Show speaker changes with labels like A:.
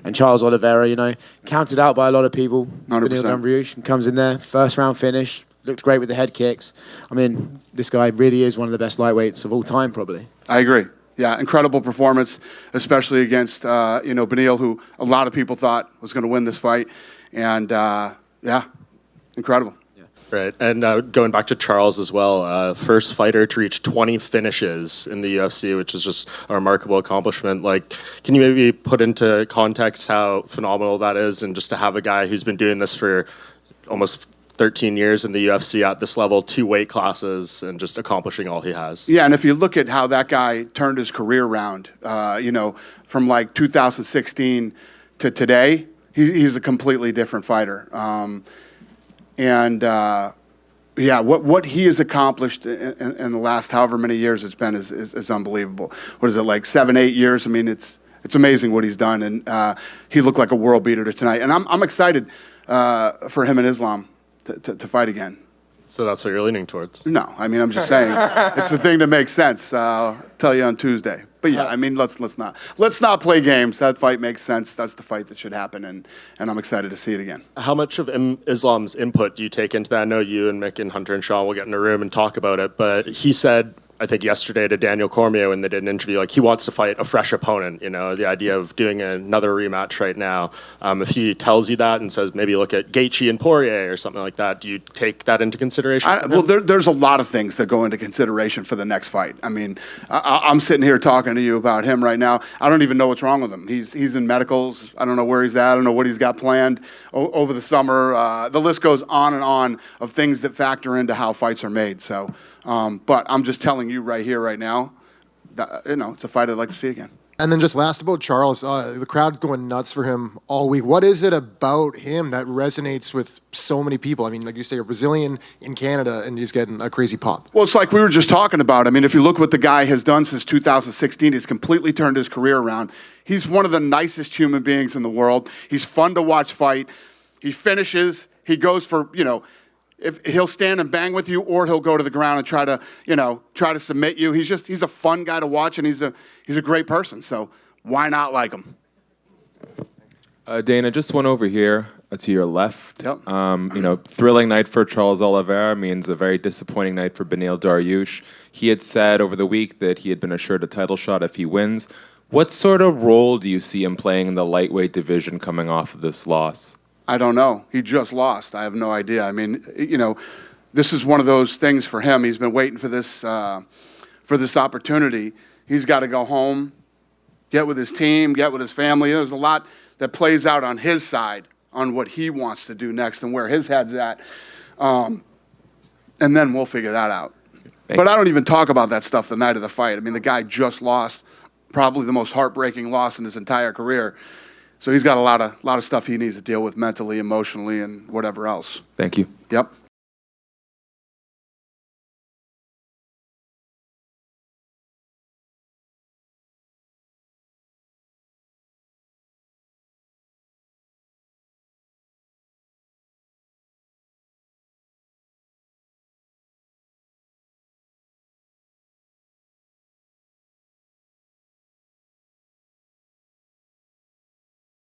A: And Charles Oliveira, you know, counted out by a lot of people.
B: 100%.
A: Beneil Dariush comes in there, first round finish, looked great with the head kicks. I mean, this guy really is one of the best lightweights of all time, probably.
B: I agree. Yeah, incredible performance, especially against, Beneil, who a lot of people thought was going to win this fight. And, incredible.
C: Right, and going back to Charles as well, first fighter to reach 20 finishes in the UFC, which is just a remarkable accomplishment. Like, can you maybe put into context how phenomenal that is, and just to have a guy who's been doing this for almost 13 years in the UFC at this level, 2 weight classes, and just accomplishing all he has?
B: Yeah, and if you look at how that guy turned his career around, from like 2016 to today, he's a completely different fighter. What he has accomplished in the last however many years it's been is unbelievable. What is it, like 7-8 years? I mean, it's amazing what he's done, and he looked like a world beater tonight. And I'm excited for him and Islam to fight again.
C: So that's what you're leaning towards?
B: No, I mean, I'm just saying it's the thing that makes sense. I'll tell you on Tuesday. But yeah, I mean, let's not play games. That fight makes sense. That's the fight that should happen, and I'm excited to see it again.
C: How much of Islam's input do you take into that? I know you and Mick and Hunter and Sean will get in a room and talk about it, but he said, I think yesterday to Daniel Cormier when they did an interview, like he wants to fight a fresh opponent, the idea of doing another rematch right now. If he tells you that and says maybe look at Gaethje and Poirier or something like that, do you take that into consideration?
B: There's a lot of things that go into consideration for the next fight. I mean, I'm sitting here talking to you about him right now. I don't even know what's wrong with him. He's in medicals. I don't know where he's at. I don't know what he's got planned over the summer. The list goes on and on of things that factor into how fights are made. So, but I'm just telling you right here, right now, that, it's a fight I'd like to see again.
D: And then just last about Charles, the crowd's going nuts for him all week. What is it about him that resonates with so many people? I mean, like you say, a Brazilian in Canada, and he's getting a crazy pop.
B: Well, it's like we were just talking about. I mean, if you look what the guy has done since 2016, he's completely turned his career around. He's one of the nicest human beings in the world. He's fun to watch fight. He finishes. He goes for, if he'll stand and bang with you, or he'll go to the ground and try to submit you. He's a fun guy to watch, and he's a great person. So why not like him?
E: Dana, just one over here to your left.
B: Yep.
E: Thrilling night for Charles Oliveira means a very disappointing night for Beneil Dariush. He had said over the week that he had been assured a title shot if he wins. What sort of role do you see him playing in the lightweight division coming off of this loss?
B: I don't know. He just lost. I have no idea. I mean, this is one of those things for him. He's been waiting for this opportunity. He's got to go home, get with his team, get with his family. There's a lot that plays out on his side on what he wants to do next and where his head's at. And then we'll figure that out. But I don't even talk about that stuff the night of the fight. I mean, the guy just lost probably the most heartbreaking loss in his entire career. So he's got a lot of stuff he needs to deal with mentally, emotionally, and whatever else.
E: Thank you.
B: Yep.